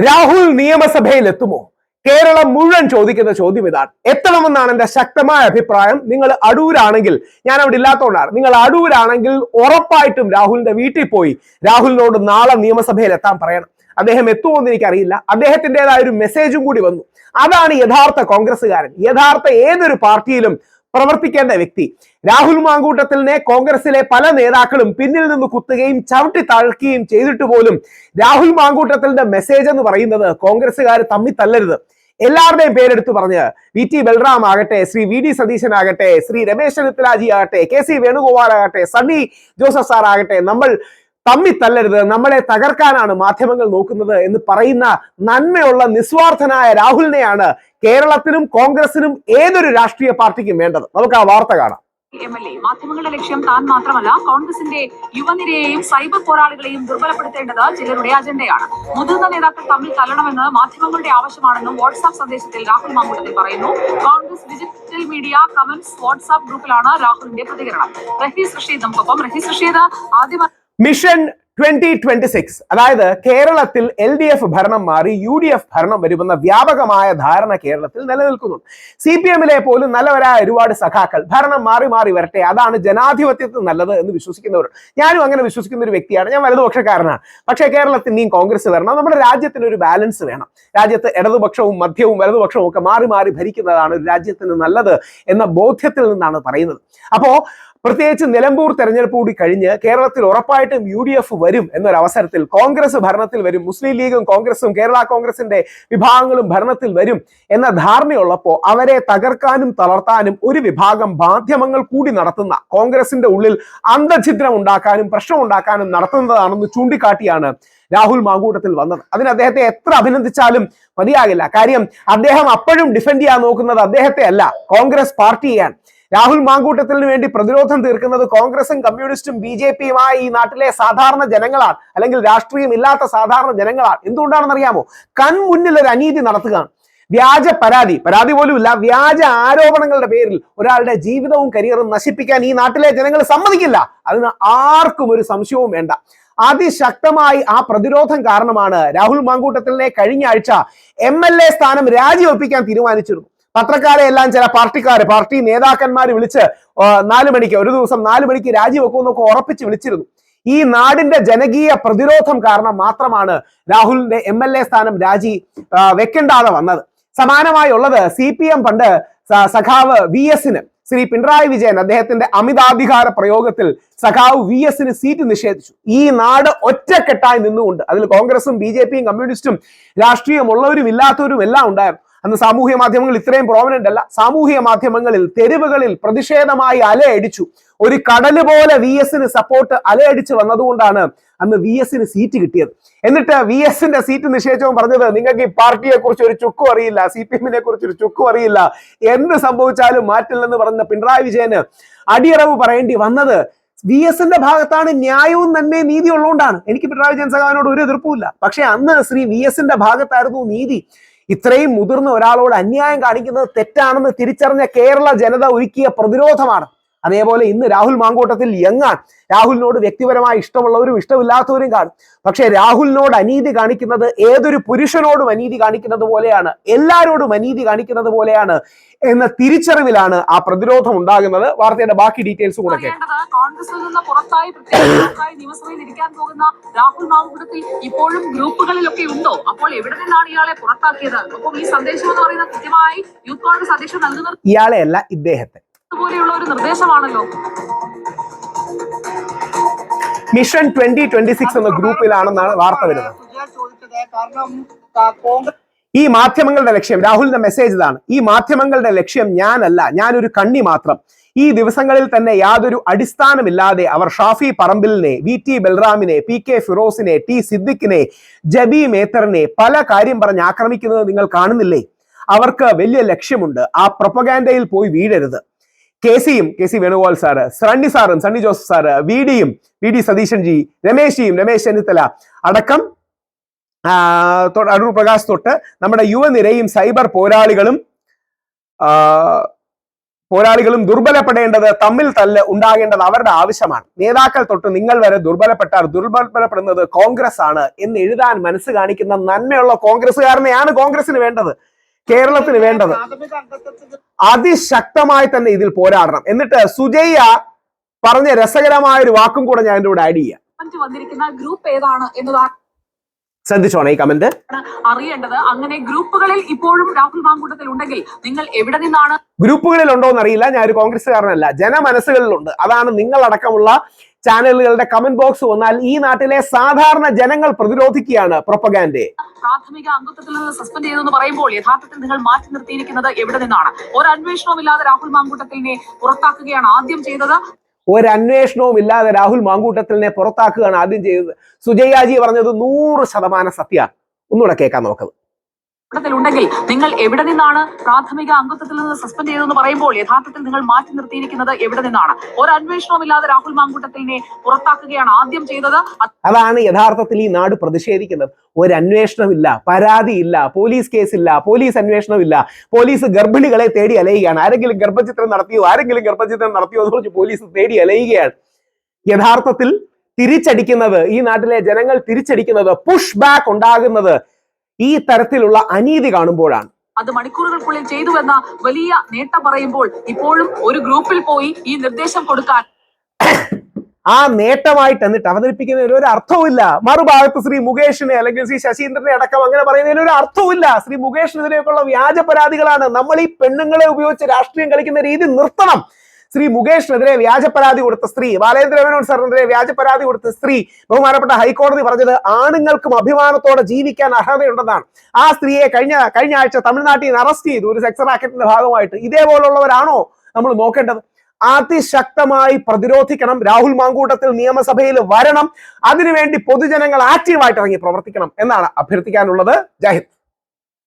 രാഹുൽ നിയമസഭയിൽ എത്തുമോ? കേരളം മുഴുവൻ ചോദിക്കുന്ന ചോദ്യം ഇതാണ്. എത്തണമെന്നാണ് എന്റെ ശക്തമായ അഭിപ്രായം. നിങ്ങൾ അടൂരാണെങ്കിൽ, ഞാൻ അവിടെ ഇല്ലാത്തതുകൊണ്ടാണ്, നിങ്ങൾ അടൂരാണെങ്കിൽ ഉറപ്പായിട്ടും രാഹുലിന്റെ വീട്ടിൽ പോയി രാഹുലിനോട് നാളെ നിയമസഭയിൽ എത്താൻ പറയണം. അദ്ദേഹം എത്തുമോന്ന് എനിക്കറിയില്ല. അദ്ദേഹത്തിൻ്റെതായ ഒരു മെസ്സേജും കൂടി വന്നു. അതാണ് യഥാർത്ഥ കോൺഗ്രസ്സുകാരൻ, യഥാർത്ഥ ഏതൊരു പാർട്ടിയിലും പ്രവർത്തിക്കേണ്ട വ്യക്തി. രാഹുൽ മാങ്കൂട്ടത്തിലിനെ കോൺഗ്രസിലെ പല നേതാക്കളും പിന്നിൽ നിന്ന് കുത്തുകയും ചവിട്ടി താഴ്ക്കുകയും ചെയ്തിട്ട് പോലും രാഹുൽ മാങ്കൂട്ടത്തിലിന്റെ മെസ്സേജ് എന്ന് പറയുന്നത് കോൺഗ്രസ്സുകാർ തമ്മിൽ തല്ലരുത്. എല്ലാവരുടെയും പേരെടുത്ത് പറഞ്ഞ് VT ബൽറാം ആകട്ടെ, ശ്രീ VD സതീശൻ ആകട്ടെ, ശ്രീ രമേശ് ചെന്നിത്തലാജി ആകട്ടെ, KC വേണുഗോപാൽ ആകട്ടെ, സണ്ണി ജോസഫ് സാർ ആകട്ടെ, നമ്മൾ തമ്മിൽ തല്ലരുത്, നമ്മളെ തകർക്കാനാണ് മാധ്യമങ്ങൾ നോക്കുന്നത് എന്ന് പറയുന്ന നന്മയുള്ള നിസ്വാർത്ഥനായ രാഹുലിനെയാണ് കേരളത്തിനും കോൺഗ്രസിനും ഏതൊരു രാഷ്ട്രീയ പാർട്ടിക്കും വേണ്ടത്. നമുക്ക് ആ വാർത്ത കാണാം. MLA മാധ്യമങ്ങളുടെ ലക്ഷ്യം താൻ മാത്രമല്ല, കോൺഗ്രസിന്റെ യുവനിരയെയും സൈബർ പോരാളികളെയും ദുർബലപ്പെടുത്തേണ്ടത് ചിലരുടെ അജണ്ടയാണ്. മുതിർന്ന നേതാക്കൾ തമ്മിൽ തല്ലണമെന്ന് മാധ്യമങ്ങളുടെ ആവശ്യമാണെന്നും വാട്സാപ്പ് സന്ദേശത്തിൽ രാഹുൽ മാങ്കൂട്ടത്തിൽ പറയുന്നു. Congress digital media comments WhatsApp ഗ്രൂപ്പിലാണ് രാഹുലിന്റെ പ്രതികരണം. റഹീസ് റഷീദ് നമുക്കൊപ്പം. റഹീസ് റഷീദ്, ആദ്യമായി മിഷൻ 2026, അതായത് കേരളത്തിൽ LDF ഭരണം മാറി UDF ഭരണം വരുമെന്ന വ്യാപകമായ ധാരണ കേരളത്തിൽ നിലനിൽക്കുന്നുണ്ട്. CPM-ലെ പോലും നല്ലവരായ ഒരുപാട് സഖാക്കൾ ഭരണം മാറി മാറി വരട്ടെ, അതാണ് ജനാധിപത്യത്തിൽ നല്ലത് എന്ന് വിശ്വസിക്കുന്നവർ. ഞാനും അങ്ങനെ വിശ്വസിക്കുന്ന ഒരു വ്യക്തിയാണ്. ഞാൻ വലതുപക്ഷക്കാരനാണ്. പക്ഷേ കേരളത്തിൽ ഇനിയും കോൺഗ്രസ് വരണം. നമ്മുടെ രാജ്യത്തിന് ഒരു ബാലൻസ് വേണം. രാജ്യത്ത് ഇടതുപക്ഷവും മധ്യവും വലതുപക്ഷവും ഒക്കെ മാറി മാറി ഭരിക്കുന്നതാണ് ഒരു രാജ്യത്തിന് നല്ലത് എന്ന ബോധ്യത്തിൽ നിന്നാണ് പറയുന്നത്. അപ്പോ പ്രത്യേകിച്ച് നിലമ്പൂർ തെരഞ്ഞെടുപ്പ് കൂടി കഴിഞ്ഞ് കേരളത്തിൽ ഉറപ്പായിട്ടും UDF വരും എന്നൊരവസരത്തിൽ കോൺഗ്രസ് ഭരണത്തിൽ വരും, മുസ്ലിം ലീഗും കോൺഗ്രസും കേരള കോൺഗ്രസിന്റെ വിഭാഗങ്ങളും ഭരണത്തിൽ വരും എന്ന ധാരണയുള്ളപ്പോൾ അവരെ തകർക്കാനും തളർത്താനും ഒരു വിഭാഗം മാധ്യമങ്ങൾ കൂടി നടത്തുന്ന കോൺഗ്രസിന്റെ ഉള്ളിൽ അന്തഛിദ്രം ഉണ്ടാക്കാനും പ്രശ്നം ഉണ്ടാക്കാനും നടത്തുന്നതാണെന്ന് ചൂണ്ടിക്കാട്ടിയാണ് രാഹുൽ മാങ്കൂട്ടത്തിൽ വന്നത്. അതിന് അദ്ദേഹത്തെ എത്ര അഭിനന്ദിച്ചാലും മതിയാകില്ല. കാര്യം അദ്ദേഹം അപ്പോഴും ഡിഫെൻഡ് ചെയ്യാൻ നോക്കുന്നത് അദ്ദേഹത്തെ അല്ല, കോൺഗ്രസ് പാർട്ടിയെയാണ്. രാഹുൽ മാങ്കൂട്ടത്തിന് വേണ്ടി പ്രതിരോധം തീർക്കുന്നത് കോൺഗ്രസും കമ്മ്യൂണിസ്റ്റും BJP-യുമായി ഈ നാട്ടിലെ സാധാരണ ജനങ്ങളാണ്, അല്ലെങ്കിൽ രാഷ്ട്രീയം ഇല്ലാത്ത സാധാരണ ജനങ്ങളാണ്. എന്തുകൊണ്ടാണെന്ന് അറിയാമോ? കൺമുന്നിൽ ഒരു അനീതി നടത്തുകയാണ്. വ്യാജ പരാതി പോലും ഇല്ല, വ്യാജ ആരോപണങ്ങളുടെ പേരിൽ ഒരാളുടെ ജീവിതവും കരിയറും നശിപ്പിക്കാൻ ഈ നാട്ടിലെ ജനങ്ങൾ സമ്മതിക്കില്ല. അതിന് ആർക്കും ഒരു സംശയവും വേണ്ട. അതിശക്തമായി ആ പ്രതിരോധം കാരണമാണ് രാഹുൽ മാങ്കൂട്ടത്തിലിനെ കഴിഞ്ഞ ആഴ്ച MLA സ്ഥാനം രാജിവെപ്പിക്കാൻ തീരുമാനിച്ചിരുന്നു. പത്രക്കാരെ എല്ലാം ചില പാർട്ടി നേതാക്കന്മാർ വിളിച്ച് 4 മണിക്ക്, ഒരു ദിവസം 4 മണിക്ക് രാജിവെക്കുമെന്നൊക്കെ ഉറപ്പിച്ച് വിളിച്ചിരുന്നു. ഈ നാടിന്റെ ജനകീയ പ്രതിരോധം കാരണം മാത്രമാണ് രാഹുലിന്റെ MLA സ്ഥാനം വെക്കേണ്ടാതെ വന്നത്. സമാനമായി ഉള്ളത് CPM പണ്ട് സഖാവ് VS-ന്, ശ്രീ പിണറായി വിജയൻ അദ്ദേഹത്തിന്റെ അമിതാധികാര പ്രയോഗത്തിൽ സഖാവ് VS-ന് സീറ്റ് നിഷേധിച്ചു. ഈ നാട് ഒറ്റക്കെട്ടായി നിന്നുകൊണ്ട്, അതിൽ കോൺഗ്രസും BJP-യും കമ്മ്യൂണിസ്റ്റും രാഷ്ട്രീയമുള്ളവരും ഇല്ലാത്തവരും എല്ലാം ഉണ്ടായിരുന്നു. അന്ന് സാമൂഹ്യ മാധ്യമങ്ങൾ ഇത്രയും പ്രോമിനന്റ് അല്ല. സാമൂഹ്യ മാധ്യമങ്ങളിൽ തെരുവുകളിൽ പ്രതിഷേധമായി അലയടിച്ചു. ഒരു കടല് പോലെ VS-ന് സപ്പോർട്ട് അലയടിച്ച് വന്നതുകൊണ്ടാണ് അന്ന് VS-ന് സീറ്റ് കിട്ടിയത്. എന്നിട്ട് VS-ന്റെ സീറ്റ് നിഷേധിച്ചവൻ പറഞ്ഞത്, നിങ്ങൾക്ക് ഈ പാർട്ടിയെ കുറിച്ച് ഒരു ചുക്കും അറിയില്ല, CPM-നെ കുറിച്ച് ഒരു ചുക്കും അറിയില്ല, എന്ത് സംഭവിച്ചാലും മാറ്റില്ലെന്ന് പറഞ്ഞ പിണറായി വിജയന് അടിയറവ് പറയേണ്ടി വന്നത് VS-ന്റെ ഭാഗത്താണ് ന്യായവും നന്മയും നീതി ഉള്ളതുകൊണ്ടാണ്. എനിക്ക് പിണറായി വിജയൻ സഖാവിനോട് ഒരു എതിർപ്പുമില്ല. പക്ഷെ അന്ന് ശ്രീ VS-ന്റെ ഭാഗത്തായിരുന്നു നീതി. ഇത്രയും മുതിർന്ന ഒരാളോട് അന്യായം കാണിക്കുന്നത് തെറ്റാണെന്ന് തിരിച്ചറിഞ്ഞ കേരള ജനത ഒരുക്കിയ പ്രതിരോധമാണ്. അതേപോലെ ഇന്ന് രാഹുൽ മാങ്കൂട്ടത്തിൽ യങ്ങാൻ, രാഹുലിനോട് വ്യക്തിപരമായി ഇഷ്ടമുള്ളവരും ഇഷ്ടമില്ലാത്തവരും കാണും. പക്ഷെ രാഹുലിനോട് അനീതി കാണിക്കുന്നത് ഏതൊരു പുരുഷനോടും അനീതി കാണിക്കുന്നത് പോലെയാണ്, എല്ലാവരോടും അനീതി കാണിക്കുന്നത് പോലെയാണ് എന്ന തിരിച്ചറിവിലാണ് ആ പ്രതിരോധം ഉണ്ടാകുന്നത്. വാർത്തയുടെ ബാക്കി ഡീറ്റെയിൽസ് കൂടെ കോൺഗ്രസിൽ നിന്ന് പുറത്തായി പ്രത്യേകമായി നിയമസഭയിൽ ഇരിക്കാൻ പോകുന്ന രാഹുൽ മാങ്കൂട്ടത്തിൽ ഇപ്പോഴും ഗ്രൂപ്പുകളിലൊക്കെ ഉണ്ടോ? അപ്പോൾ എവിടെ നിന്നാണ് ഇയാളെ പുറത്താക്കിയത്? അപ്പോൾ ഈ സന്ദേശം എന്ന് പറയുന്നത് കൃത്യമായി യൂത്ത് കോൺഗ്രസ് അധ്യക്ഷൻ നൽകുന്നത് ഇയാളെ അല്ല, ഇദ്ദേഹത്തെ പോലെയുള്ള ഒരു നിർദ്ദേശമാണല്ലോ. മിഷൻ 2026 എന്ന ഗ്രൂപ്പിലാണെന്നാണ് വാർത്ത വരുന്നത്. ഈ മാധ്യമങ്ങളുടെ ലക്ഷ്യം, രാഹുലിന്റെ മെസ്സേജ് ഇതാണ്, ഈ മാധ്യമങ്ങളുടെ ലക്ഷ്യം ഞാനല്ല, ഞാനൊരു കണ്ണി മാത്രം. ഈ ദിവസങ്ങളിൽ തന്നെ യാതൊരു അടിസ്ഥാനമില്ലാതെ അവർ Shafi പറമ്പിലിനെ, VT ബൽറാമിനെ, PK ഫിറോസിനെ, T സിദ്ദിഖിനെ, Jebi മേത്തറിനെ പല കാര്യം പറഞ്ഞ് ആക്രമിക്കുന്നത് നിങ്ങൾ കാണുന്നില്ലേ? അവർക്ക് വലിയ ലക്ഷ്യമുണ്ട്. ആ പ്രൊപ്പഗാൻഡയിൽ പോയി വീഴരുത്. KC Venugopal sir, Sunny Joseph sir, VD Satheesan G, Ramesh Chennithala അടക്കം അടൂർ പ്രകാശ് തൊട്ട് നമ്മുടെ യുവനിരയും സൈബർ പോരാളികളും പോരാളികളും ദുർബലപ്പെടേണ്ടത്, തമ്മിൽ തല്ല് ഉണ്ടാകേണ്ടത് അവരുടെ ആവശ്യമാണ്. നേതാക്കൾ തൊട്ട് നിങ്ങൾ വരെ ദുർബലപ്പെട്ടാൽ ദുർബലപ്പെടുന്നത് കോൺഗ്രസ് ആണ് എന്ന് എഴുതാൻ മനസ്സ് കാണിക്കുന്ന നന്മയുള്ള കോൺഗ്രസ്സുകാരനെയാണ് കോൺഗ്രസിന് വേണ്ടത്, കേരളത്തിന് വേണ്ടത്. അതിശക്തമായി തന്നെ ഇതിൽ പോരാടണം. എന്നിട്ട് സുജയ്യ പറഞ്ഞ രസകരമായ ഒരു വാക്കും കൂടെ ഞാൻ ഇതിലൂടെ ആഡ് ചെയ്യാം. വന്നിരിക്കുന്ന ഗ്രൂപ്പ് ഏതാണ് എന്നതാണ് ശ്രദ്ധിച്ചോണേ ഈ കമന്റ്. അറിയേണ്ടത്. അങ്ങനെ ഗ്രൂപ്പുകളിൽ ഇപ്പോഴും രാഹുൽ മാങ്കൂട്ടത്തിൽ ഉണ്ടെങ്കിൽ നിങ്ങൾ എവിടെ നിന്നാണ്? ഗ്രൂപ്പുകളിൽ ഉണ്ടോ എന്നറിയില്ല, ഞാൻ ഒരു കോൺഗ്രസ്സുകാരനല്ല, ജനമനസ്സുകളിലുണ്ട്. അതാണ് നിങ്ങളടക്കമുള്ള ചാനലുകളുടെ കമന്റ് ബോക്സ് വന്നാൽ ഈ നാട്ടിലെ സാധാരണ ജനങ്ങൾ പ്രതിരോധിക്കുകയാണ് പ്രൊപ്പഗാൻഡയെ. പ്രാഥമിക അംഗത്വത്തിൽ നിന്ന് സസ്പെൻഡ് ചെയ്തെന്ന് പറയുമ്പോൾ യഥാർത്ഥത്തിൽ നിങ്ങൾ മാറ്റി നിർത്തിയിരിക്കുന്നത് എവിടെ നിന്നാണ്? ഒരു അന്വേഷണവും ഇല്ലാതെ രാഹുൽ മാങ്കൂട്ടത്തിലിനെ പുറത്താക്കുകയാണ് ആദ്യം ചെയ്തത്. ഒരു അന്വേഷണവും ഇല്ലാതെ രാഹുൽ മാങ്കൂട്ടത്തിലിനെ പുറത്താക്കുകയാണ് ആദ്യം ചെയ്തത്. സുജയ്യാജി പറഞ്ഞത് 100% സത്യമാണ്. ഒന്നുകൂടെ കേൾക്കാൻ നോക്കുന്നത്. ഉണ്ടെങ്കിൽ നിങ്ങൾ എവിടെ നിന്നാണ്? പ്രാഥമിക അംഗത്വത്തിൽ നിന്ന് സസ്പെൻഡ് ചെയ്തെന്ന് പറയുമ്പോൾ യഥാർത്ഥത്തിൽ നിങ്ങൾ മാറ്റി നിർത്തിയിരിക്കുന്നത് എവിടെ നിന്നാണ്? ഒരു അന്വേഷണവും ഇല്ലാതെ രാഹുൽ മാങ്കൂട്ടത്തിലിനെ പുറത്താക്കുകയാണ് ആദ്യം ചെയ്തത്. അതാണ് യഥാർത്ഥത്തിൽ ഈ നാട് പ്രതിഷേധിക്കുന്നത്. ഒരു അന്വേഷണമില്ല, പരാതിയില്ല, പോലീസ് കേസില്ല, പോലീസ് അന്വേഷണമില്ല. പോലീസ് ഗർഭിണികളെ തേടി അലയുകയാണ്. ആരെങ്കിലും ഗർഭചിത്രം നടത്തിയോ എന്ന് പറഞ്ഞ് പോലീസ് തേടി അലയുകയാണ്. യഥാർത്ഥത്തിൽ തിരിച്ചടിക്കുന്നത്, ഈ നാട്ടിലെ ജനങ്ങൾ തിരിച്ചടിക്കുന്നത്, പുഷ് ബാക്ക് ഉണ്ടാകുന്നത് ഈ തരത്തിലുള്ള അനീതി കാണുമ്പോഴാണ്. അത് മണിക്കൂറുകൾക്കുള്ളിൽ ചെയ്തുവെന്ന വലിയ നേട്ടം പറയുമ്പോൾ ഇപ്പോഴും ഒരു ഗ്രൂപ്പിൽ പോയി ഈ നിർദ്ദേശം കൊടുക്കാൻ ആ നേട്ടമായിട്ട് എന്നിട്ട് അവതരിപ്പിക്കുന്നതിൽ ഒരു അർത്ഥവുമില്ല. മറുഭാഗത്ത് ശ്രീ മുകേഷിനെ അല്ലെങ്കിൽ ശ്രീ ശശീന്ദ്രനെ അടക്കം അങ്ങനെ പറയുന്നതിൽ ഒരു അർത്ഥവുമില്ല. ശ്രീ മുകേഷിനെതിരെയൊക്കെയുള്ള വ്യാജ പരാതികളാണ്. നമ്മൾ ഈ പെണ്ണുങ്ങളെ ഉപയോഗിച്ച് രാഷ്ട്രീയം കളിക്കുന്ന രീതി നിർത്തണം. ശ്രീ മുകേഷിനെതിരെ വ്യാജ പരാതി കൊടുത്ത സ്ത്രീ, ബാലേന്ദ്ര മേനോൻ സാറിനെതിരെ വ്യാജ പരാതി കൊടുത്ത സ്ത്രീ, ബഹുമാനപ്പെട്ട ഹൈക്കോടതി പറഞ്ഞത് ആണുങ്ങൾക്കും അഭിമാനത്തോടെ ജീവിക്കാൻ അർഹതയുണ്ടെന്നാണ്. ആ സ്ത്രീയെ കഴിഞ്ഞ ആഴ്ച തമിഴ്നാട്ടിൽ നിന്ന് അറസ്റ്റ് ചെയ്തു ഒരു സെക്സ് റാക്കറ്റിന്റെ ഭാഗമായിട്ട്. ഇതേപോലുള്ളവരാണോ നമ്മൾ നോക്കേണ്ടത്? അതിശക്തമായി പ്രതിരോധിക്കണം. രാഹുൽ മാങ്കൂട്ടത്തിൽ നിയമസഭയിൽ വരണം. അതിനുവേണ്ടി പൊതുജനങ്ങൾ ആക്റ്റീവായിട്ട് ഇറങ്ങി പ്രവർത്തിക്കണം എന്നാണ് അഭ്യർത്ഥിക്കാനുള്ളത്. ജയ് ഹിന്ദ്.